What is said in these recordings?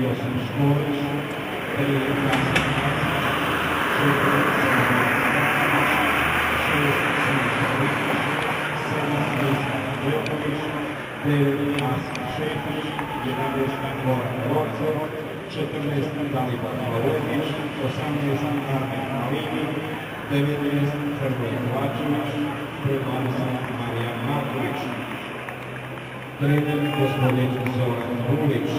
Josip Škorić, 3 Kasim Hacić, 4 Siniša Ristić, 7 Vesna Andrepović, 9 Asim Šefić, 11 Goran Gorcev, 14 Dalibor Milović, 18 Armin Malini, 19 Hrvoje Kovačević, 20 Marijan Marković. Trener gospodin Zoran Bulić.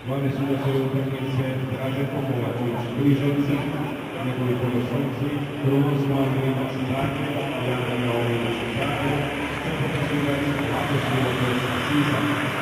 Glavni sudac ove utakmice Dražen Popovačević Križevci, njegovi pomoćnici Krunoslav Milinović Zagreb, Jadan Jović Zagreb, četvrti sudac Vlado Silović Sisak.